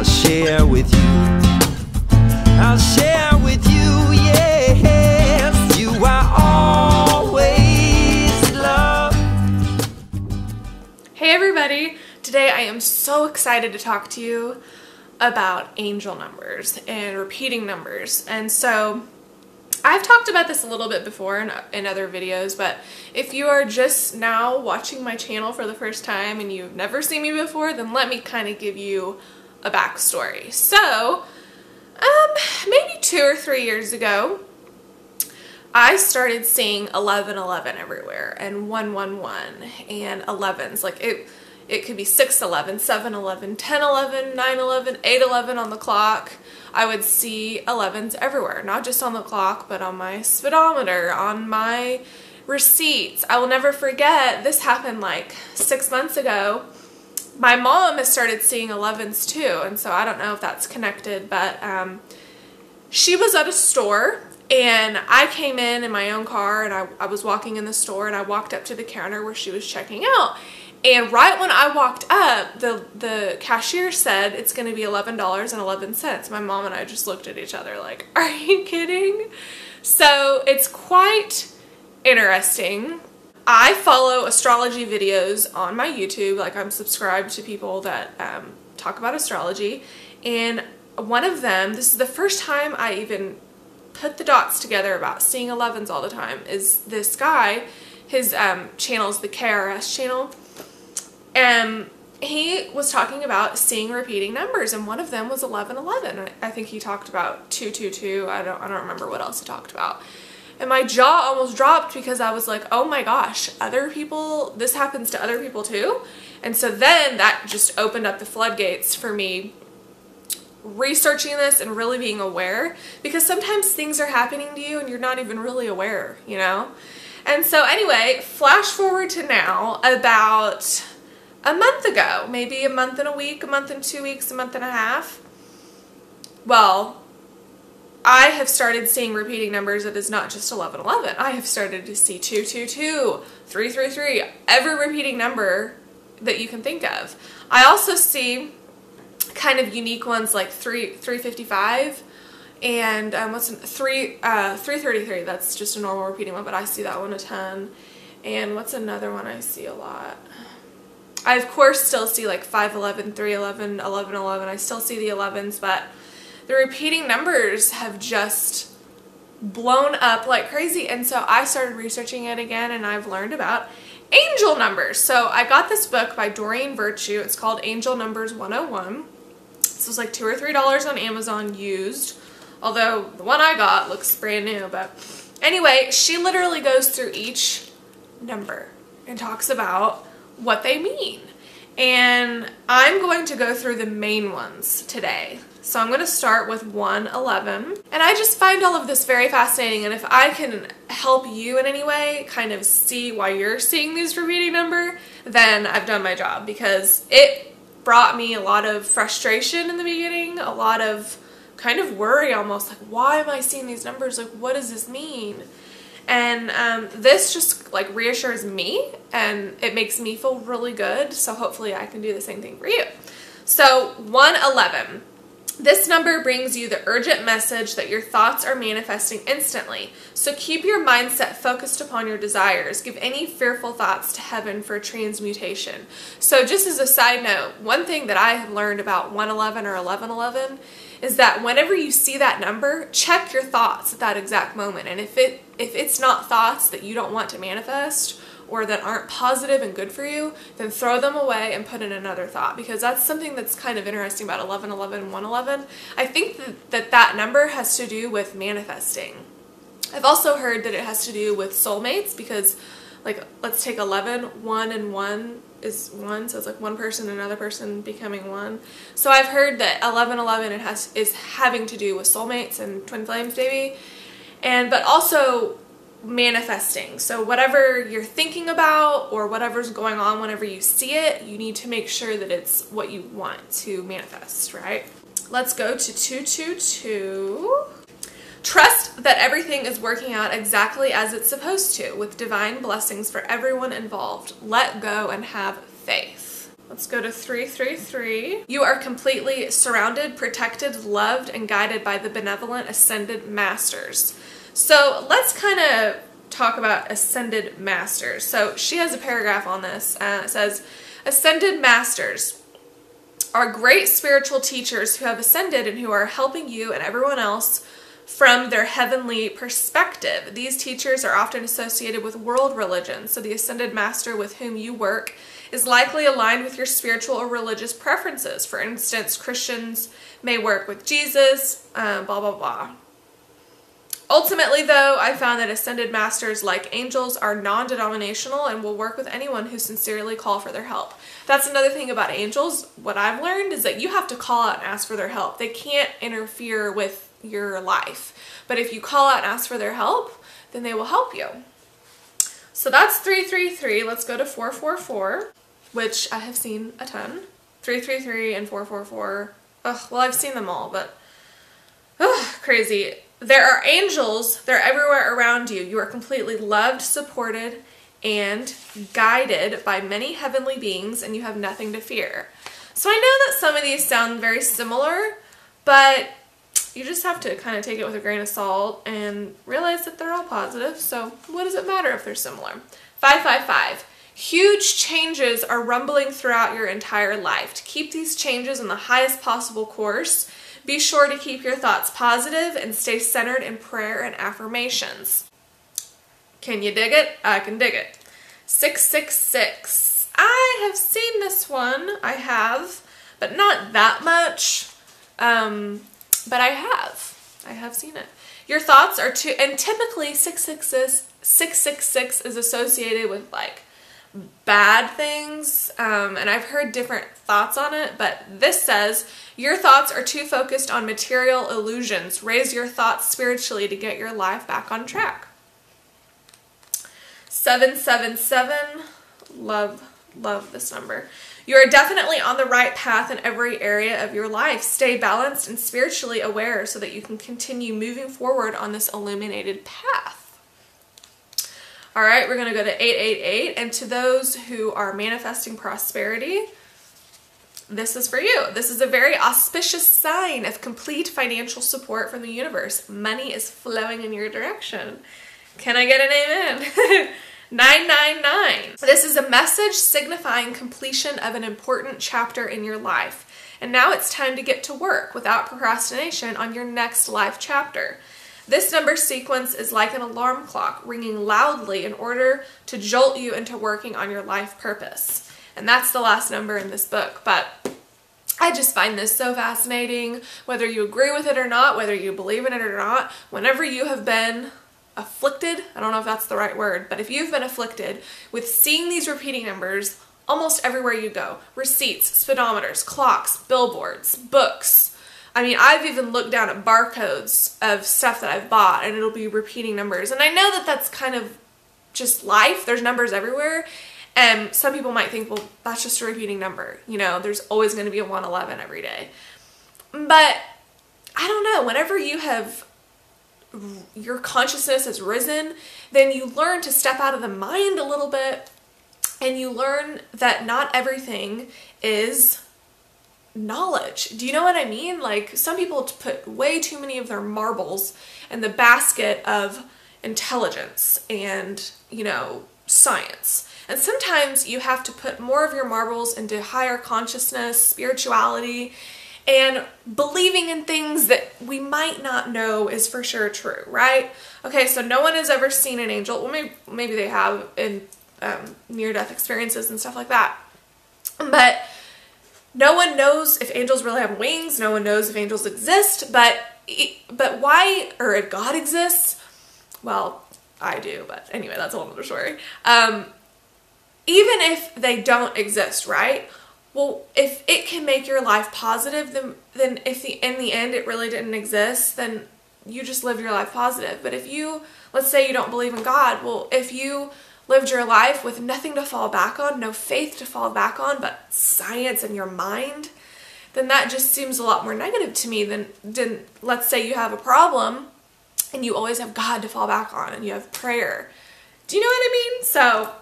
share with you. I'll share with you, yes. You are always loved. Hey everybody! Today I am so excited to talk to you about angel numbers and repeating numbers. And so I've talked about this a little bit before in other videos, but if you are just now watching my channel for the first time and you've never seen me before, then let me kind of give you a backstory. So, maybe 2 or 3 years ago, I started seeing 1111 everywhere, and 111, and 11s. Like it could be 611, 711, 1011, 911, 811 on the clock. I would see 11s everywhere, not just on the clock, but on my speedometer, on my receipts. I will never forget, this happened like 6 months ago. My mom has started seeing 11s too, and so I don't know if that's connected, but she was at a store, and I came in my own car, and I was walking in the store, and I walked up to the counter where she was checking out. And right when I walked up, the cashier said it's going to be $11.11. My mom and I just looked at each other like, are you kidding? So it's quite interesting. I follow astrology videos on my YouTube. Like, I'm subscribed to people that talk about astrology. And one of them, this is the first time I even put the dots together about seeing 11s all the time, is this guy. His channel is the KRS channel. And he was talking about seeing repeating numbers, and one of them was 1111. I think he talked about 222. I don't remember what else he talked about. And my jaw almost dropped because I was like, oh my gosh, other people, this happens to other people too? And so then that just opened up the floodgates for me researching this and really being aware, because sometimes things are happening to you and you're not even really aware, you know? And so anyway, flash forward to now, about a month ago, maybe a month and a week, a month and 2 weeks, a month and a half. Well, I have started seeing repeating numbers that is not just 1111. I have started to see 222, 333, every repeating number that you can think of. I also see kind of unique ones like 355 and 333. That's just a normal repeating one, but I see that one a ton. And what's another one I see a lot? I, of course, still see like 511, 311, 1111. I still see the 11s, but the repeating numbers have just blown up like crazy. And so I started researching it again, and I've learned about angel numbers. So I got this book by Doreen Virtue. It's called Angel Numbers 101. This was like $2 or $3 on Amazon used, although the one I got looks brand new. But anyway, she literally goes through each number and talks about what they mean. And I'm going to go through the main ones today. So I'm going to start with 111. And I just find all of this very fascinating, and if I can help you in any way kind of see why you're seeing these repeating number, then I've done my job, because it brought me a lot of frustration in the beginning, a lot of kind of worry almost, like, why am I seeing these numbers? Like, what does this mean? And this just like reassures me, and it makes me feel really good, so hopefully I can do the same thing for you. So 111. This number brings you the urgent message that your thoughts are manifesting instantly. So keep your mindset focused upon your desires. Give any fearful thoughts to heaven for transmutation. So just as a side note, one thing that I have learned about 111 or 1111 is that whenever you see that number, check your thoughts at that exact moment. And if it's not thoughts that you don't want to manifest or that aren't positive and good for you, then throw them away and put in another thought, because that's something that's kind of interesting about 1111 and 111. I think that number has to do with manifesting. I've also heard that it has to do with soulmates, because like, let's take 11, 1 and 1 is 1, so it's like one person and another person becoming one. So I've heard that 1111 is having to do with soulmates and twin flames maybe, but also manifesting. So whatever you're thinking about or whatever's going on whenever you see it, you need to make sure that it's what you want to manifest, right? Let's go to 222. Trust that everything is working out exactly as it's supposed to, with divine blessings for everyone involved. Let go and have faith. Let's go to 333. You are completely surrounded, protected, loved, and guided by the benevolent ascended masters. So let's kind of talk about ascended masters. So she has a paragraph on this. It says, ascended masters are great spiritual teachers who have ascended and who are helping you and everyone else from their heavenly perspective. These teachers are often associated with world religions, so the ascended master with whom you work is likely aligned with your spiritual or religious preferences. For instance, Christians may work with Jesus, blah, blah, blah. Ultimately, though, I found that ascended masters, like angels, are non-denominational and will work with anyone who sincerely call for their help. That's another thing about angels. What I've learned is that you have to call out and ask for their help. They can't interfere with your life. But if you call out and ask for their help, then they will help you. So that's 333. Let's go to 444, which I have seen a ton. 333 and 444. Ugh, well, I've seen them all, but crazy. There are angels. They're everywhere around you. You are completely loved, supported, and guided by many heavenly beings, and you have nothing to fear. So I know that some of these sound very similar, but you just have to kind of take it with a grain of salt and realize that they're all positive. So what does it matter if they're similar? 555. Huge changes are rumbling throughout your entire life. To keep these changes in the highest possible course, be sure to keep your thoughts positive and stay centered in prayer and affirmations. Can you dig it? I can dig it. 666. I have seen this one. I have, but not that much. But I have seen it. Your thoughts are too, and typically 666 is associated with like bad things, and I've heard different thoughts on it, but this says, your thoughts are too focused on material illusions. Raise your thoughts spiritually to get your life back on track. 777, love this number. You are definitely on the right path in every area of your life. Stay balanced and spiritually aware so that you can continue moving forward on this illuminated path. All right, we're going to go to 888, and to those who are manifesting prosperity, this is for you. This is a very auspicious sign of complete financial support from the universe. Money is flowing in your direction. Can I get an amen? 999. This is a message signifying completion of an important chapter in your life. And now it's time to get to work without procrastination on your next life chapter. This number sequence is like an alarm clock ringing loudly in order to jolt you into working on your life purpose. And that's the last number in this book. But I just find this so fascinating, whether you agree with it or not, whether you believe in it or not. Whenever you have been afflicted, I don't know if that's the right word, but if you've been afflicted with seeing these repeating numbers almost everywhere you go, receipts, speedometers, clocks, billboards, books. I mean, I've even looked down at barcodes of stuff that I've bought and it'll be repeating numbers. And I know that that's kind of just life. There's numbers everywhere. And some people might think, well, that's just a repeating number. You know, there's always going to be a 111 every day. But I don't know, whenever your consciousness has risen, then you learn to step out of the mind a little bit, and you learn that not everything is knowledge. Do you know what I mean? Like, some people put way too many of their marbles in the basket of intelligence and, you know, science. And sometimes you have to put more of your marbles into higher consciousness, spirituality, and believing in things that we might not know is for sure true, right? Okay, so no one has ever seen an angel. Well, maybe they have in near-death experiences and stuff like that. But no one knows if angels really have wings. No one knows if angels exist. But why, or if God exists? Well, I do, but anyway, that's a whole other story. Even if they don't exist, right? Well, if it can make your life positive, then if in the end it really didn't exist, then you just live your life positive. But if you, let's say you don't believe in God, well, if you lived your life with nothing to fall back on, no faith to fall back on, but science and your mind, then that just seems a lot more negative to me than let's say you have a problem and you always have God to fall back on and you have prayer. Do you know what I mean? So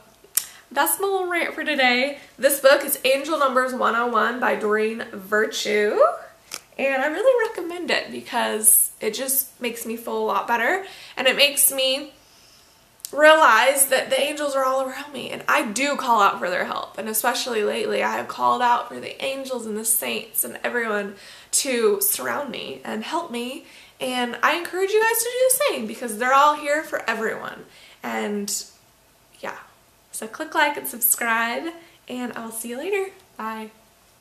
that's my little rant for today. This book is Angel Numbers 101 by Doreen Virtue. And I really recommend it because it just makes me feel a lot better. And it makes me realize that the angels are all around me. And I do call out for their help. And especially lately, I have called out for the angels and the saints and everyone to surround me and help me. And I encourage you guys to do the same because they're all here for everyone. And yeah, so click like and subscribe, and I'll see you later. Bye.